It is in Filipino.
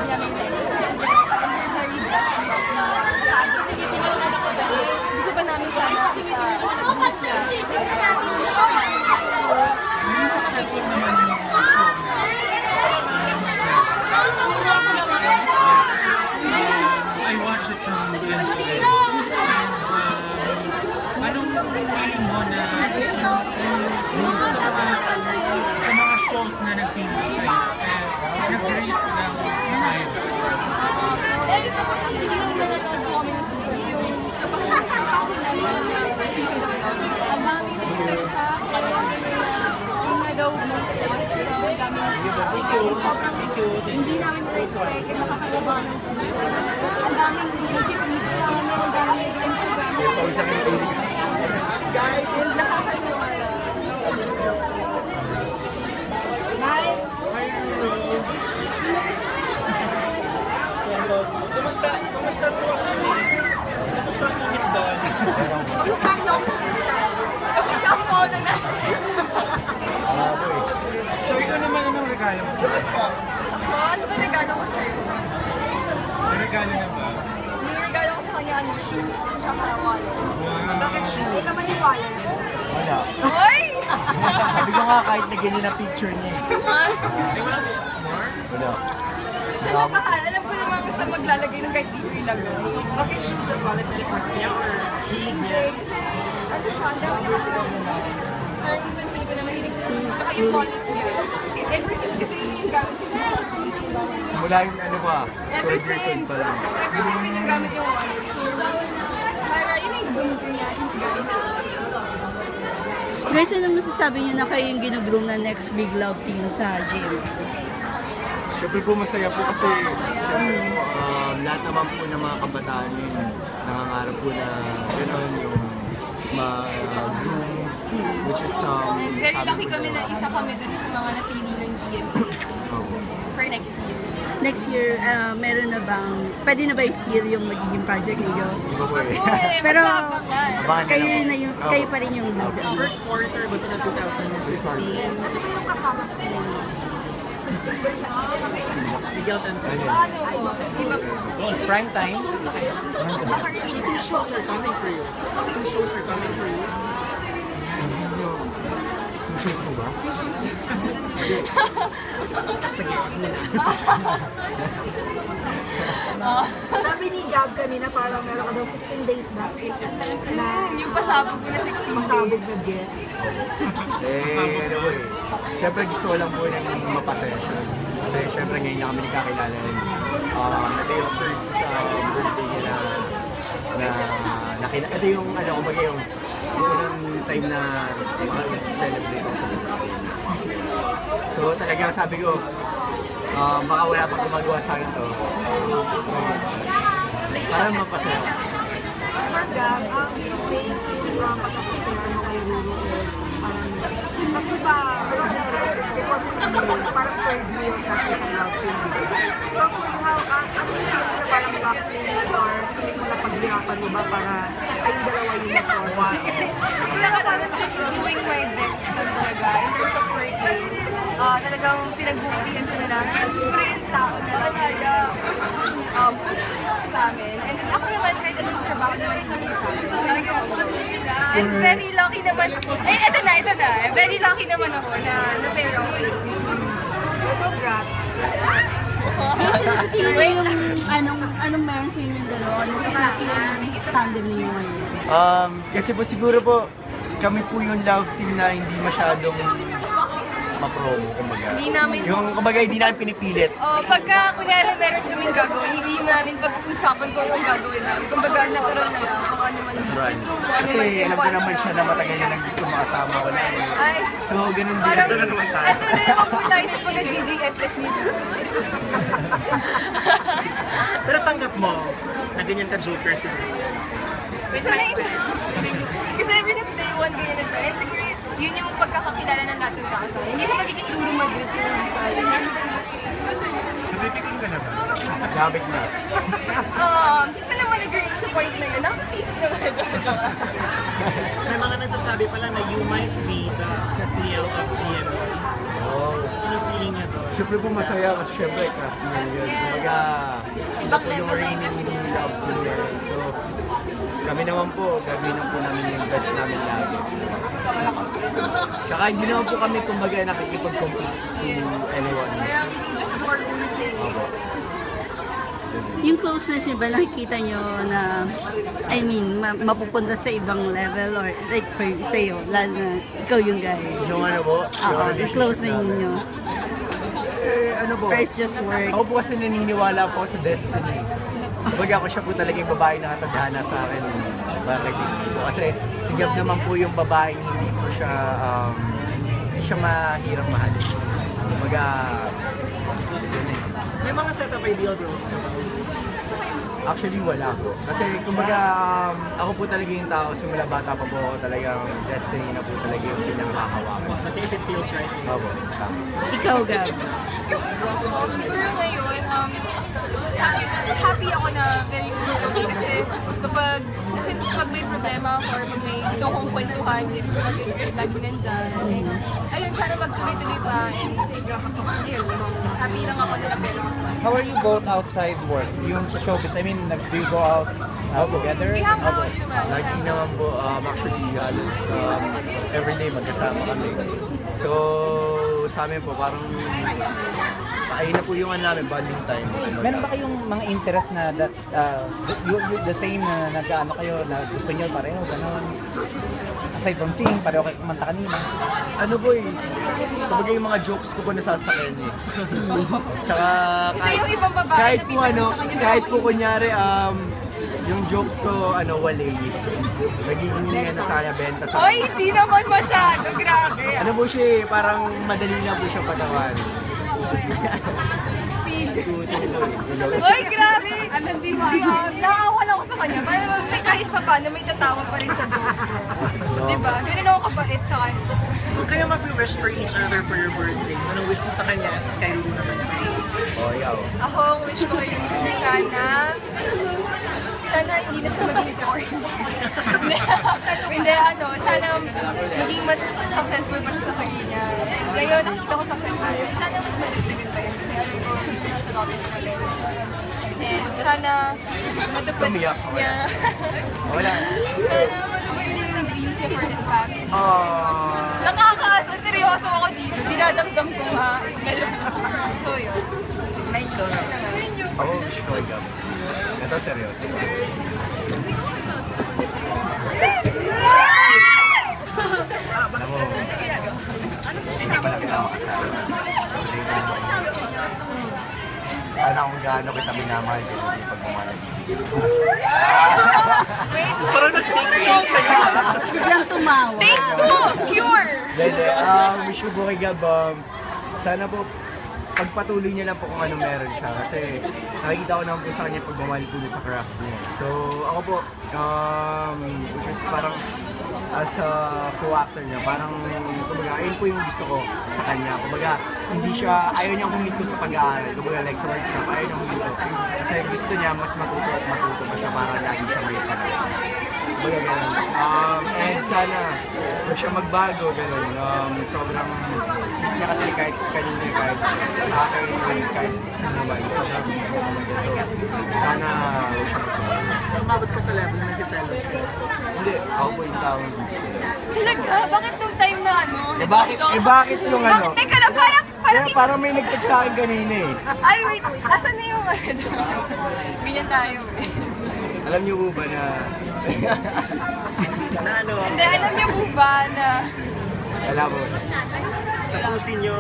niya may very blessed na gusto pa namin sana business niya. Ngayon successful naman yung show I watched it from the end to end. Anong feeling mo na sa mga shows na nag-feeling kayo, nag-rate ng ayos? Hindi naman nanonood ko kami ng seasons. Yung season of love. Ang dami nag-rate sa yung na daw most watched daw. Ang dami sobrang hindi namin na-rate sa kaya makakagawa ng ang daming nag-tweet sa amin, ang daming Instagram. Guys, nakakatuwa lang. Kumusta po ang init? Kumusta ang init doon? Kamusta ang long sleeves na? Kamusta ang photo na? So ikaw naman anong regalo mo sa akin? Ano ba regalo ko sa'yo? May regalo na ba? May regalo ko sa kanya, shoes, tsaka wallet. Bakit shoes? Hindi naman yung wallet. Wala. Hoy! Sabi ko nga kahit na ganyan ang picture niya eh. Ay, wala more? Wala. Siya magmahal. Alam ko naman siya maglalagay ng kahit di ko ilagay. Bakit shoes at wallet na request niya or hilig Hindi, niya? kasi ano siya, ang dami niya kasi ng shoes. Parang pansin ko na mahilig sa shoes, tsaka yung wallet niya. Ever since kasi yun yung gamit niya. Mula yung ano ba? Ever 12 years old since. pa lang. Ever since yun yung gamit yung wallet. So, para yun yung gamitin niya at least galing sa Guys, ano masasabi niyo na kayo yung ginugroom na next big love team sa gym? Siyempre po masaya po kasi lahat naman po ng mga kabataan yun nangangarap po na gano'n yung mag-groom which is And very lucky kami na isa kami dun sa mga napili ng GMA for next year. Next year, meron na bang, pwede na ba i-spill yung magiging project niyo? Di ba po eh? Pero, Abangan kayo, nila po. na yung, kayo pa rin yung lead. First quarter ba ito na 2015? Ano ba yung kasama sa Miguel Tanto. Ano po? Iba po. Prime time? Naka-release. So 2 shows are coming for you. 2 shows are coming for you. Shoes mo ba? Sige, muna. Sabi ni Gab kanina parang meron ka daw 16 days na Yung pasabog ko na 16 masabog days. na gifts. Ano po eh. Siyempre gusto ko lang po ng mapasaya siya. Kasi siyempre ngayon na kami nagkakilala rin. Ito yung first birthday niya ito yung ano kumbaga yung unang time na celebrate ako sa birthday. So talagang sabi ko, baka wala pang gumagawa sa akin to. Para mapasaya. For Gab, ang main pagkakita mo kay Ruru is kasi diba, originally, it wasn't you, parang third wheel kasi sa love team. So, ano yung feeling na parang love team or feeling mo na paghirapan mo ba para kayong dalawa yung mag-forward? Siguro parang just doing my best lang talaga in terms of working. Talagang pinagbubutihan ko na lang. And siguro yung tao na lang push sa amin. And ako naman, kahit anong trabaho naman ibigay sa amin. So, and very lucky naman. Ito na. Very lucky naman ako na pair ako kay Ruby. Congrats! Guys, ano sa tingin mo yung anong meron sa inyong dalawa? Ano kakaki yung tandem ninyo ngayon? Kasi po siguro po kami po yung love team na hindi masyadong ma-promo, kumbaga. Hindi namin, Kumbaga, hindi namin pinipilit. pagka kunyari meron kaming gagawin, hindi namin pag-usapan kung anong gagawin namin. Kumbaga, natural na lang kung ano man. Right. Kung ano Kasi man alam ko impulse naman siya na matagal na gusto makasama ko na eh. Ay, So, ganun din. parang, Ganun naman tayo. eto na naman po tayo sa pag-GGSS nito. Pero tanggap mo na ganyan ka joker si Kasi ever since day one, ganyan na siya. And siguro, yun yung pagkakakilala na natin kaasa. Hindi siya magiging Ruru Madrid kung hindi siya. Kasi, Napipikin ka na ba? Gamit na. hindi pa naman nag-reach sa point na yun. Peace naman. May mga nagsasabi pala na you might be the Kathniel of GMA. Oh. So, yung feeling niya doon? Siyempre po masaya kasi siyempre cast niya yun. Kumbaga, Kumbaga, sila po yung level na reigning yung catch nila. love singer. So, kami naman po, gagawin po namin yung best namin lagi. Tsaka hindi naman po kami kumbaga nakikipag-compete to anyone. Parang we just do our own thing. Yung closeness niyo ba, nakikita niyo na, I mean, mapupunta sa ibang level or like for sa'yo, lalo na ikaw yung guy? Yung ano po, Oo, the close na ninyo. Kasi ano po, Or it's just work? ako po kasi naniniwala po ako sa destiny. Kumbaga ako siya po talaga yung babae na katadhana sa akin. Bakit hindi po? Kasi sigap naman po yung babaeng hindi po siya, hindi siya mahirang mahalin. Kumbaga, yun eh. May mga set of ideal girls ka ba? Actually, wala po. Kasi kumbaga, ako po talaga yung tao, simula bata pa po ako talagang destiny na po talaga yung pinanghahawakan. Kasi if it feels right. Opo, tama. Ikaw, Gab. Siguro ngayon, happy ako na very close to me kasi kasi pag may problema ako or pag may gusto kong kwentuhan, si laging nandyan. And, ayun, sana magtuloy-tuloy pa. And, yun, happy lang ako na napera ko sa kanya. How are you both outside work? Yung sa showbiz, I mean, do you go out together? We hang out naman. Lagi naman po, actually, halos everyday magkasama kami. So, sa amin po, parang ayun na po yung ano namin, bonding time. Meron ba kayong mga interest na that, the same na nag-ano kayo, na gusto nyo pareho, gano'n? Aside from singing, pareho kayo kumanta kanina. Ano po eh, kumbaga yung mga jokes ko po nasasakyan eh. Tsaka Kasi yung ibang babae kahit na po bibigyan ano, sa kanya, kahit pero po kunyari, yung jokes ko, wala nagiging ano sa kanya, benta sa Oy, hindi naman masyado. Grabe. ano po siya eh, parang madali na po siya patawan. Oy, grabe. Hindi naawan ako sa kanya. Parang kahit pa paano may tatawag pa rin sa jokes ko. Diba? Ganun ako kabait sa kanya. Kung kayo mag-wish for each other for your birthdays, anong wish mo sa kanya? Sky Lulu naman for you. Oh, yaw. Ako, ang wish ko kay Ruby, sana hindi na siya maging corny. Hindi, sana maging mas successful pa siya sa career niya. And ngayon, nakikita ko successful siya. Sana mas madagdagan pa yun kasi alam ko, nasa lobby sa level. And sana matupad Umiyak. niya. Wala. Sana matupad niya yung dreams niya for this family. Oh. Nakakaasa, seryoso ako dito. Dinadamdam ko nga. So yun. Yun yung Ako, wish ko ikaw. Ito, seryoso. Alam mo, hindi pala kita makasama. Sana kung gaano kita minamahal ko hindi pagmamahal. Parang nag-TikTok Biglang tumawa. Take two! Cure! Dede, wish ko po kay Gab, sana po pagpatuloy niya lang po kung ano meron siya. Kasi nakikita ko naman po sa kanya pagmamahal po sa craft niya. So ako po, which is parang as a co-actor niya, parang kumbaga, ayun po yung gusto ko sa kanya. Kumbaga, hindi siya, ayaw niya huminto sa pag-aaral. Kumbaga, like sa workshop, ayaw niya huminto sa kasi gusto niya mas matuto at matuto pa siya para lagi siya may panahon. Kumbaga, ganun. And sana, kung siya magbago, ganun. Sobrang sweet niya kasi kahit kanina, kahit sa akin, kahit sino man. Sobrang so, sana huwag siya magbago. So, umabot ka sa level na nagsiselos ka. Hindi, ako po yung taong Talaga? Bakit nung time na bakit yung ano? Teka lang, Parang may nag-text sa akin kanina eh. Ay, wait. Asan na yung ganyan tayo eh. Alam niyo po ba na... Na ano, Hindi, alam niyo po ba na Wala po. tapusin nyo.